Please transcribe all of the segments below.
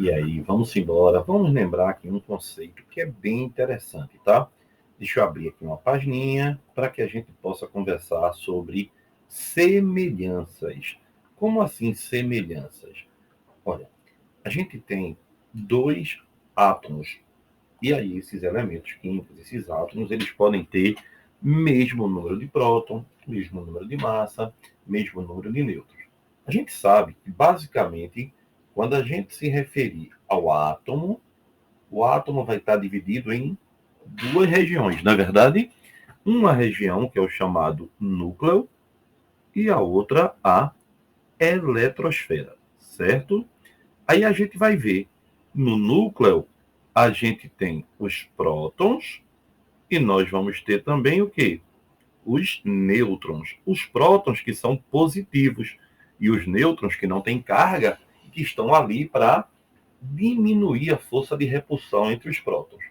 E aí, vamos embora. Vamos lembrar aqui um conceito que é bem interessante, tá? Deixa eu abrir aqui uma pagininha para que a gente possa conversar sobre semelhanças. Como assim semelhanças? Olha, a gente tem dois átomos. E aí, esses elementos químicos, esses átomos, eles podem ter mesmo número de próton, mesmo número de massa, mesmo número de nêutrons. A gente sabe que, basicamente, quando a gente se referir ao átomo, o átomo vai estar dividido em duas regiões, na verdade, uma região que é o chamado núcleo e a outra a eletrosfera, certo? Aí a gente vai ver, no núcleo, a gente tem os prótons e nós vamos ter também o quê? Os nêutrons. Os prótons que são positivos e os nêutrons que não têm carga, que estão ali para diminuir a força de repulsão entre os prótons.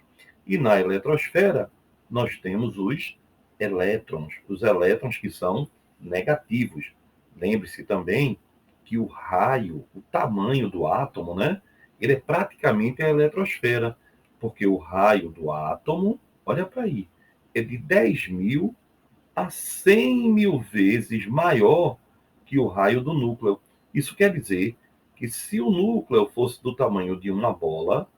E na eletrosfera, nós temos os elétrons que são negativos. Lembre-se também que o raio, o tamanho do átomo, né? Ele é praticamente a eletrosfera, porque o raio do átomo, olha para aí, é de 10.000 a 100.000 vezes maior que o raio do núcleo. Isso quer dizer que se o núcleo fosse do tamanho de uma bola,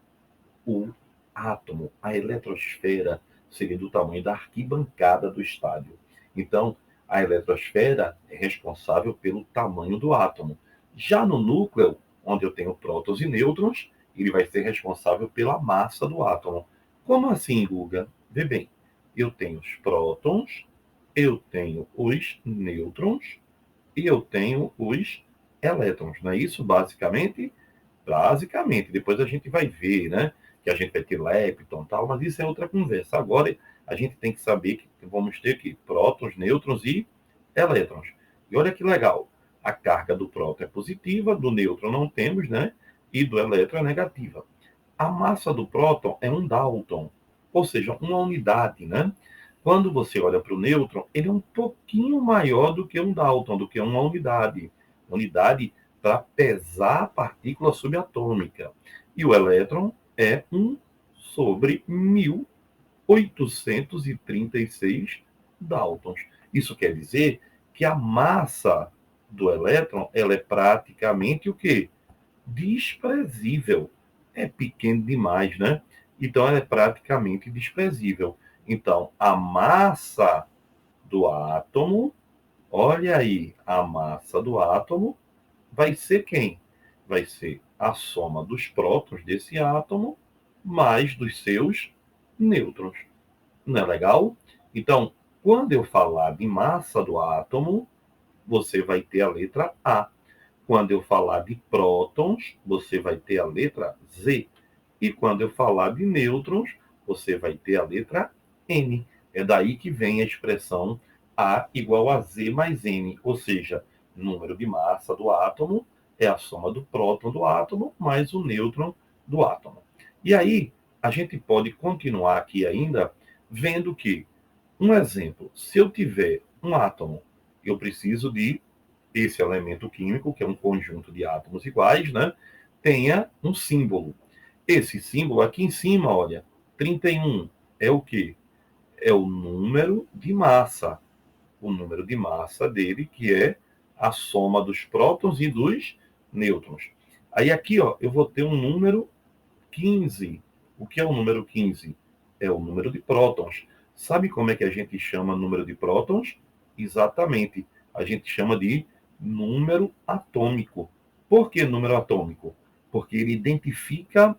o átomo, a eletrosfera, seria do tamanho da arquibancada do estádio. Então, a eletrosfera é responsável pelo tamanho do átomo. Já no núcleo, onde eu tenho prótons e nêutrons, ele vai ser responsável pela massa do átomo. Como assim, Guga? Vê bem, eu tenho os prótons, eu tenho os nêutrons e eu tenho os elétrons. Não é isso, basicamente? Basicamente. Depois a gente vai ver, né? Que a gente vai ter lepton e tal, mas isso é outra conversa. Agora, a gente tem que saber que vamos ter aqui prótons, nêutrons e elétrons. E olha que legal. A carga do próton é positiva, do nêutron não temos, né? E do elétron é negativa. A massa do próton é um Dalton, ou seja, uma unidade, né? Quando você olha para o nêutron, ele é um pouquinho maior do que um Dalton, do que uma unidade. Unidade para pesar a partícula subatômica. E o elétron é 1/1836 Daltons. Isso quer dizer que a massa do elétron ela é praticamente o quê? Desprezível. É pequeno demais, né? Então, ela é praticamente desprezível. Então, a massa do átomo, olha aí, a massa do átomo vai ser quem? Vai ser a soma dos prótons desse átomo mais dos seus nêutrons. Não é legal? Então, quando eu falar de massa do átomo, você vai ter a letra A. Quando eu falar de prótons, você vai ter a letra Z. E quando eu falar de nêutrons, você vai ter a letra N. É daí que vem a expressão A igual a Z mais N, ou seja, número de massa do átomo é a soma do próton do átomo mais o nêutron do átomo. E aí, a gente pode continuar aqui ainda vendo que, um exemplo, se eu tiver um átomo, eu preciso de esse elemento químico, que é um conjunto de átomos iguais, né, tenha um símbolo. Esse símbolo aqui em cima, olha, 31 é o quê? É o número de massa. O número de massa dele, que é a soma dos prótons e dos nêutrons. Aí aqui, ó, eu vou ter um número 15. O que é o número 15? É o número de prótons. Sabe como é que a gente chama número de prótons? Exatamente. A gente chama de número atômico. Por que número atômico? Porque ele identifica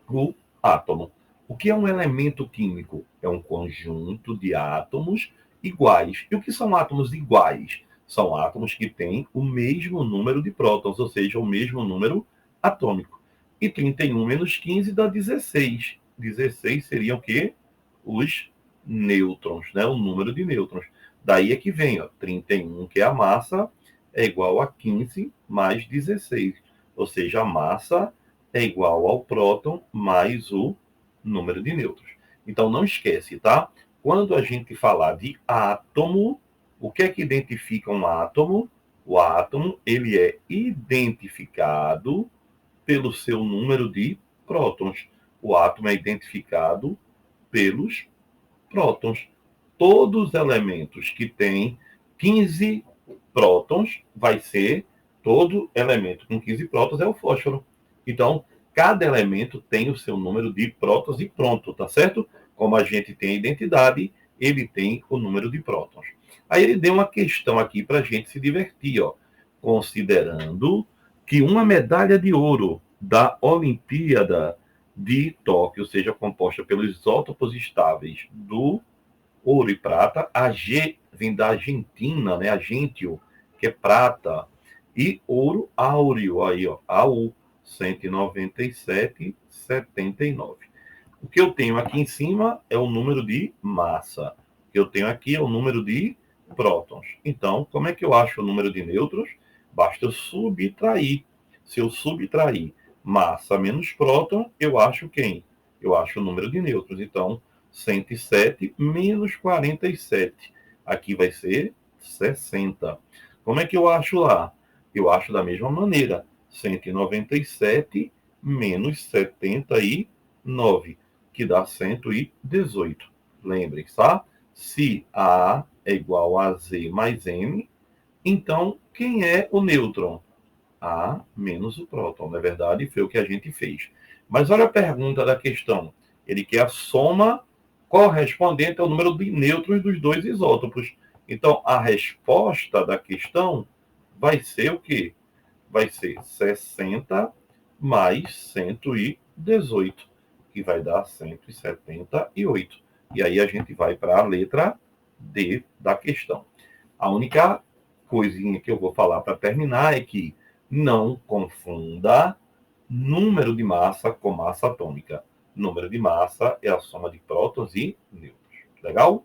o átomo. O que é um elemento químico? É um conjunto de átomos iguais. E o que são átomos iguais? São átomos que têm o mesmo número de prótons, ou seja, o mesmo número atômico. E 31 menos 15 dá 16. 16 seriam o quê? Os nêutrons, né? O número de nêutrons. Daí é que vem, ó, 31, que é a massa, é igual a 15 mais 16. Ou seja, a massa é igual ao próton mais o número de nêutrons. Então, não esquece, tá? Quando a gente falar de átomo, o que é que identifica um átomo? O átomo, ele é identificado pelo seu número de prótons. O átomo é identificado pelos prótons. Todos os elementos que têm 15 prótons, todo elemento com 15 prótons é o fósforo. Então, cada elemento tem o seu número de prótons e pronto, tá certo? Como a gente tem a identidade, ele tem o número de prótons. Aí ele deu uma questão aqui para a gente se divertir, ó. Considerando que uma medalha de ouro da Olimpíada de Tóquio seja composta pelos isótopos estáveis do ouro e prata, a G vem da Argentina, né? Argentio, que é prata, e ouro áureo, aí, ó, AU, 197,79. O que eu tenho aqui em cima é o número de massa. O que eu tenho aqui é o número de prótons. Então, como é que eu acho o número de nêutrons? Basta eu subtrair. Se eu subtrair massa menos próton, eu acho quem? Eu acho o número de nêutrons. Então, 107 menos 47. Aqui vai ser 60. Como é que eu acho lá? Eu acho da mesma maneira. 197 menos 79, que dá 118. Lembre-se, tá? Se A é igual a Z mais M, então quem é o nêutron? A menos o próton. Na verdade, foi o que a gente fez. Mas olha a pergunta da questão. Ele quer a soma correspondente ao número de nêutrons dos dois isótopos. Então, a resposta da questão vai ser o quê? Vai ser 60 mais 118, que vai dar 178. E aí a gente vai para a letra D da questão. A única coisinha que eu vou falar para terminar é que não confunda número de massa com massa atômica. Número de massa é a soma de prótons e nêutrons. Legal?